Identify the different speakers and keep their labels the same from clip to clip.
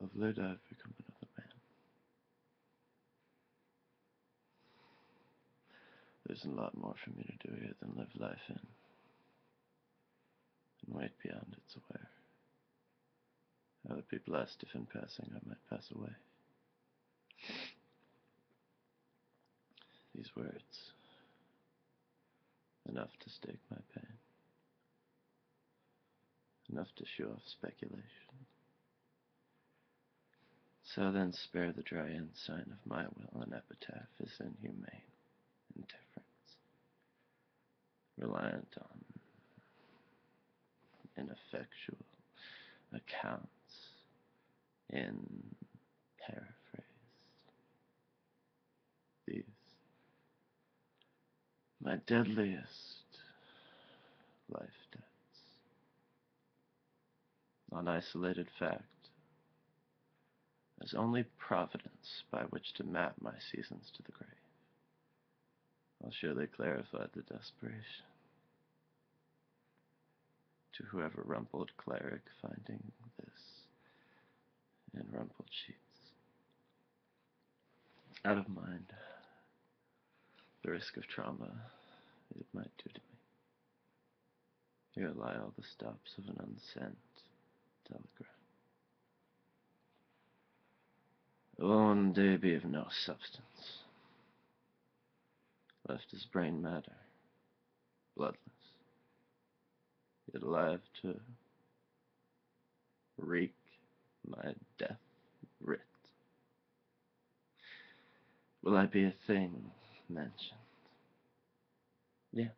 Speaker 1: of late I've become another man. There's a lot more for me to do here than live life in, and wait beyond its aware. I would be blessed if in passing I might pass away. These words, enough to stake my pain, enough to show off speculation. So then spare the dry ensign of my will, an epitaph is inhumane indifference, reliant on ineffectual accounts in paraphrase. These, my deadliest life debts, on isolated fact, as only providence by which to map my seasons to the grave. I'll surely clarify the desperation to whoever rumpled cleric finding this in rumpled sheets. Out of mind, the risk of trauma it might do to me. Here lie all the stops of an unsent telegram. One day be of no substance, left as brain matter, bloodless, yet alive to wreak my death writ. Will I be a thing mentioned? Yeah,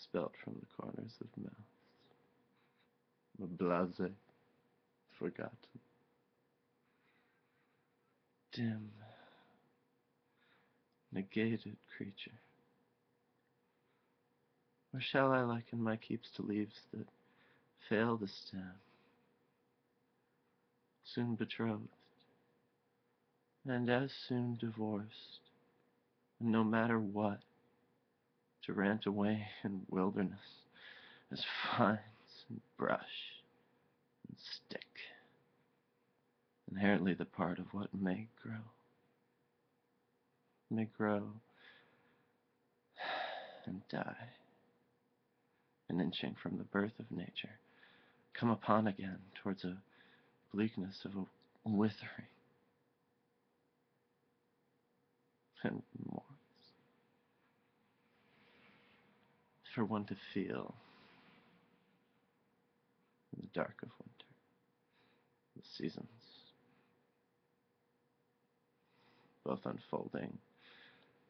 Speaker 1: spelt from the corners of mouths, a blase, forgotten, dim, negated creature. Or shall I liken my keeps to leaves that fail to stem, soon betrothed, and as soon divorced, and no matter what, to rant away in wilderness as vines and brush and stick, inherently the part of what may grow and die, and inching from the birth of nature, come upon again towards a bleakness of a withering and remorse, for one to feel in the dark of winter, the seasons, both unfolding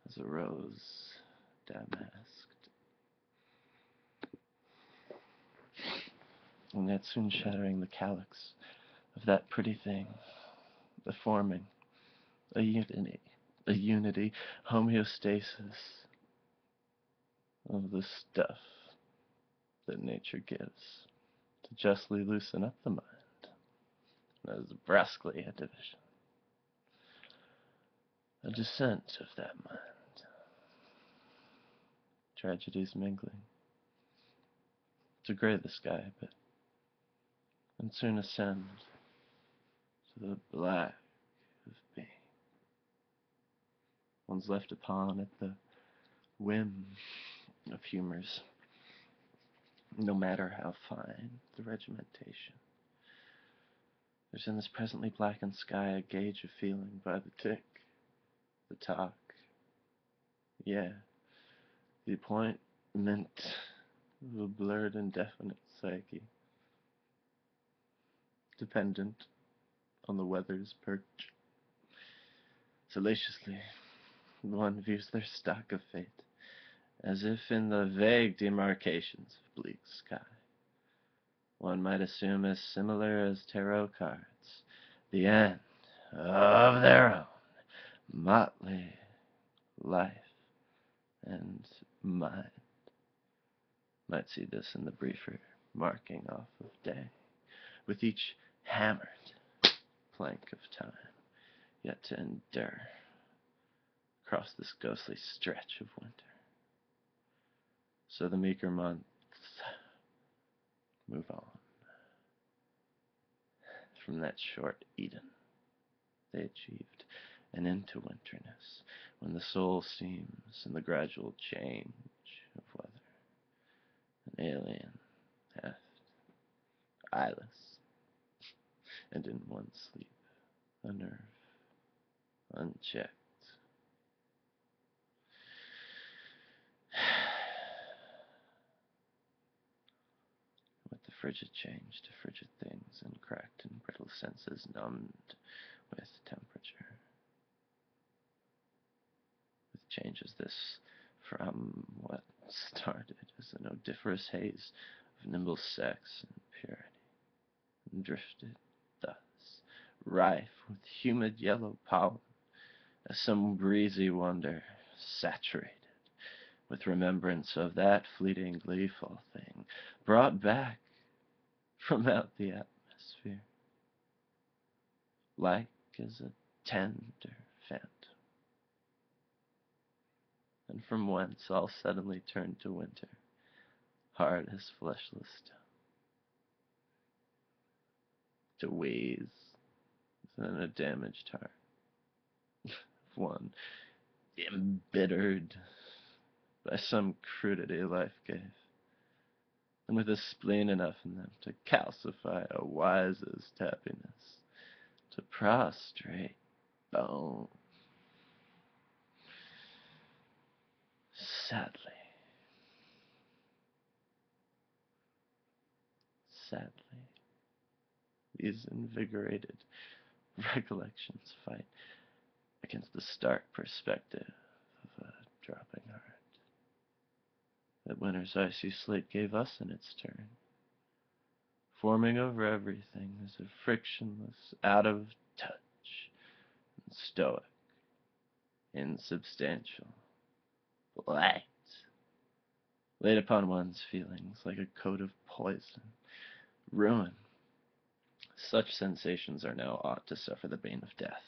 Speaker 1: as a rose damasked, and yet soon shattering the calyx of that pretty thing, the forming a unity, homeostasis of the stuff that nature gives to justly loosen up the mind, as brusquely a division, a descent of that mind, tragedies mingling, to gray the sky a bit, and soon ascend to the black of being. One's left upon at the whim of humors, no matter how fine the regimentation. There's in this presently blackened sky a gauge of feeling by the tick, the talk, yeah, the appointment of a blurred indefinite psyche, dependent on the weather's perch. Salaciously, one views their stock of fate, as if in the vague demarcations of bleak sky. One might assume as similar as tarot cards, the end of their own motley life and mind. Might see this in the briefer marking off of day, with each hammered plank of time yet to endure across this ghostly stretch of winter. So the meeker months move on from that short Eden they achieved and into winterness, when the soul seems in the gradual change of weather, an alien, half eyeless, and in one sleep, a nerve unchecked. With the frigid change to frigid things, and cracked and brittle senses numbed with temperature. With changes this from what started as an odoriferous haze of nimble sex and purity, and drifted thus, rife with humid yellow pollen, as some breezy wonder, saturated with remembrance of that fleeting gleeful thing, brought back from out the atmosphere, like as a tender phantom, and from whence all suddenly turned to winter, hard as fleshless stone, to wheeze within a damaged heart, one embittered by some crudity life gave, and with a spleen enough in them to calcify a wisest happiness, to prostrate bone. Sadly, these invigorated recollections fight against the stark perspective of a dropping heart that winter's icy slate gave us in its turn, forming over everything as a frictionless, out of touch, and stoic, insubstantial light, laid upon one's feelings like a coat of poison, ruin. Such sensations are now ought to suffer the bane of death.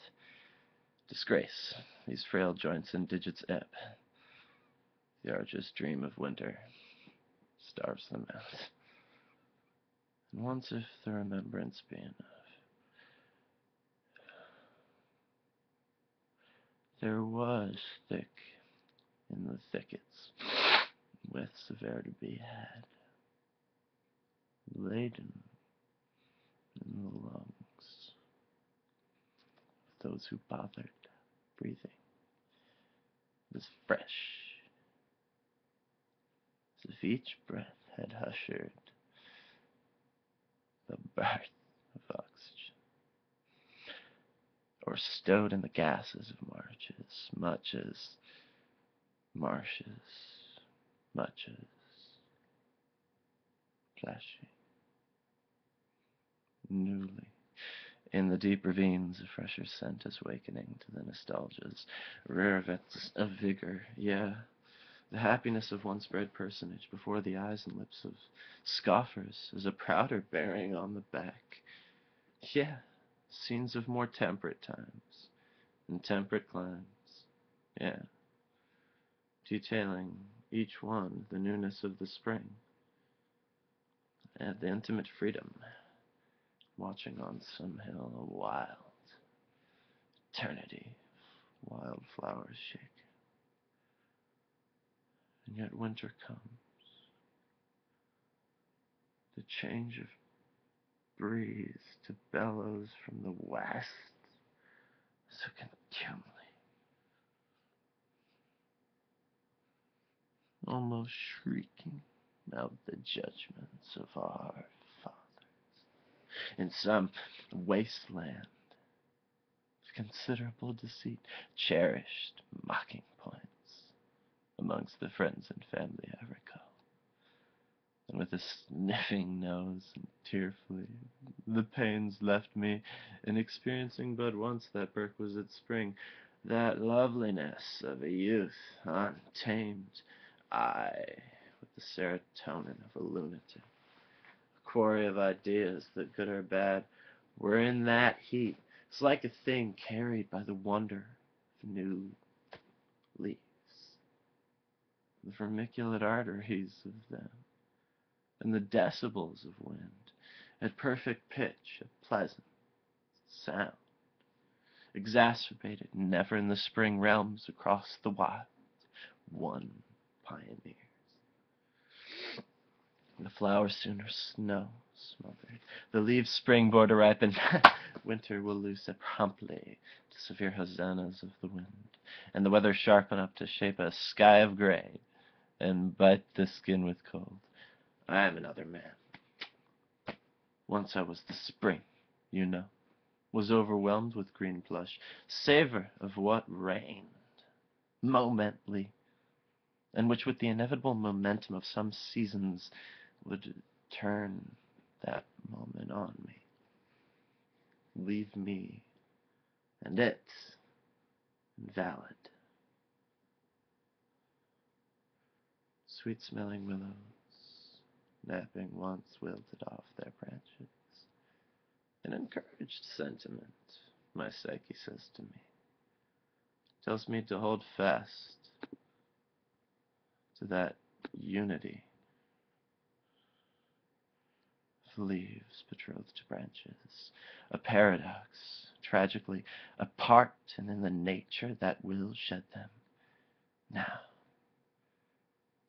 Speaker 1: Disgrace, these frail joints and digits ebb. The arduous dream of winter starves them out. And once if the remembrance be enough, there was thick in the thickets, with severe to be had, laden in the lungs of those who bothered breathing, as fresh as if each breath had ushered the birth of oxygen, or stowed in the gases of marshes, much as flashing newly. In the deep ravines, a fresher scent is wakening to the nostalgia's rarevets of vigor, yeah, the happiness of once bred personage before the eyes and lips of scoffers is a prouder bearing on the back. Yeah, scenes of more temperate times and temperate climes. Yeah, detailing each one the newness of the spring and the intimate freedom, watching on some hill a wild eternity of wild flowers shake. And yet winter comes, the change of breeze to bellows from the west, so contumely, almost shrieking out the judgments of our fathers in some wasteland of considerable deceit, cherished mocking points amongst the friends and family I recall, and with a sniffing nose and tearfully The pains left me in experiencing but once that perquisite spring, that loveliness of a youth untamed, I, with the serotonin of a lunatic, a quarry of ideas that good or bad were in that heat. It's like a thing carried by the wonder of new leaves, the vermiculate arteries of them, and the decibels of wind, at perfect pitch, a pleasant sound, exacerbated never in the spring realms across the wild, one pioneers. The flowers sooner snow smothered, the leaves springboard to ripen, winter will loose it promptly to severe hosannas of the wind, and the weather sharpen up to shape a sky of gray, and bite the skin with cold. I am another man. Once I was the spring, you know, was overwhelmed with green plush, savor of what reigned, momently, and which with the inevitable momentum of some seasons would turn that moment on me, leave me and it invalid. Sweet-smelling willows, napping once wilted off their branches. An encouraged sentiment, my psyche says to me, tells me to hold fast to that unity of leaves betrothed to branches, a paradox, tragically apart and in the nature that will shed them. Now,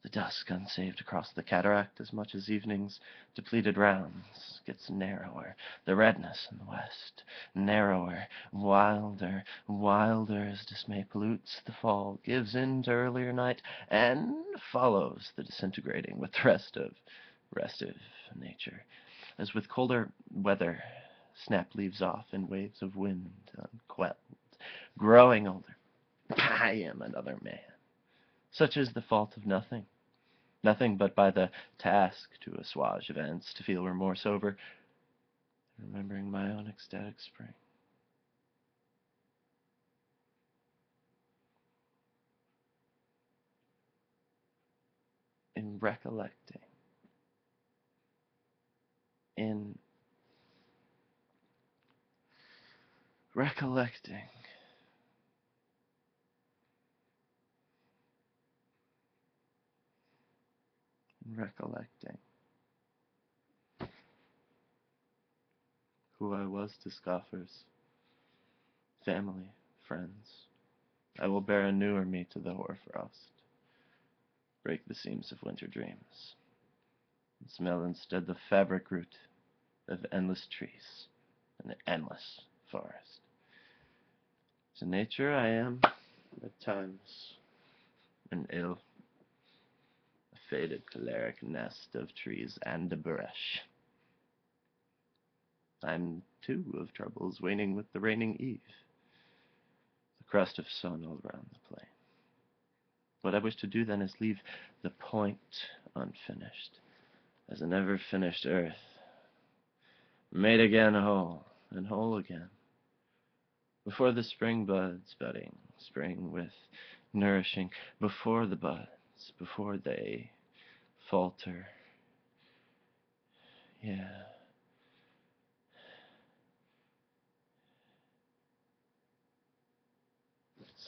Speaker 1: the dusk unsaved across the cataract, as much as evening's depleted rounds, gets narrower, the redness in the west, narrower, wilder, wilder as dismay pollutes the fall, gives in to earlier night, and follows the disintegrating with restive nature, as with colder weather snap leaves off in waves of wind unquelled, growing older. I am another man. Such is the fault of nothing. Nothing but by the task to assuage events, to feel remorse over, remembering my own ecstatic spring. In recollecting, in recollecting, in recollecting who I was to scoffers, family, friends, I will bear a newer me to the hoarfrost, break the seams of winter dreams, and smell instead the fabric root of endless trees and the endless forest. To nature I am, at times, an ill, a faded choleric nest of trees and a brush. I'm too of troubles waning with the raining eve, the crust of sun all round the plain. What I wish to do then is leave the point unfinished, as a never finished earth, made again whole, and whole again. Before the spring buds budding, spring with nourishing, before the buds, before they falter, yeah.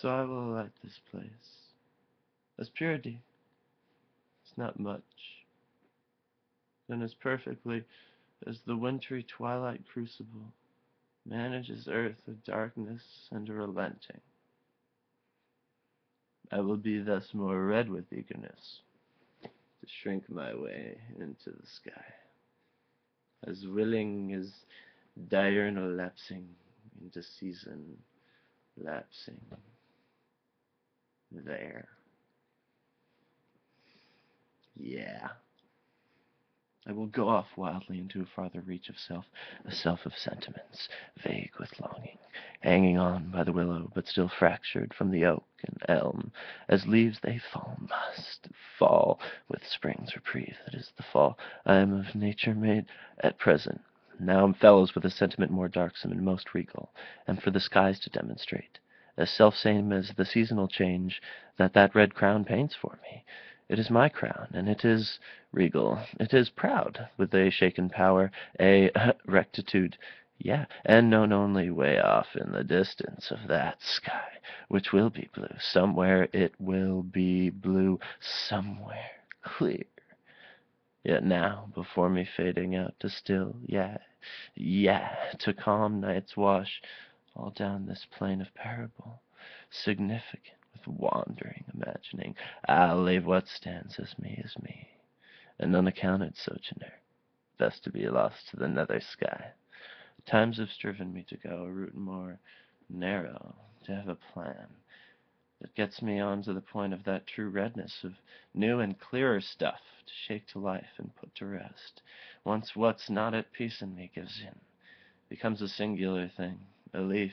Speaker 1: So I will light this place, as purity is not much, and as perfectly as the wintry twilight crucible manages earth of darkness and relenting. I will be thus more red with eagerness to shrink my way into the sky, as willing as diurnal lapsing into season lapsing there. Yeah. I will go off wildly into a farther reach of self, a self of sentiments, vague with longing, hanging on by the willow, but still fractured from the oak and elm. As leaves they fall must fall with spring's reprieve that is the fall. I am of nature made at present Now am fellows with a sentiment more darksome and most regal, and for the skies to demonstrate, as self-same as the seasonal change that red crown paints for me. It is my crown, and it is regal, it is proud, with a shaken power, a rectitude, yeah, and known only way off in the distance of that sky, which will be blue. Somewhere it will be blue, somewhere clear. Yet now, before me fading out to still, yeah, to calm night's wash, all down this plain of parable, significant with wandering imagining, I'll leave what stands as me, an unaccounted sojourner, best to be lost to the nether sky. Times have striven me to go a route more narrow, to have a plan that gets me on to the point of that true redness of new and clearer stuff to shake to life and put to rest. Once what's not at peace in me gives in, becomes a singular thing, a leaf,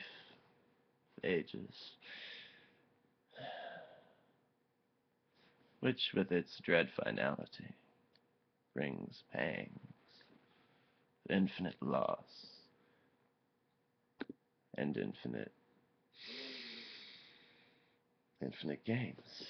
Speaker 1: ages, which with its dread finality brings pangs, infinite loss, and infinite games.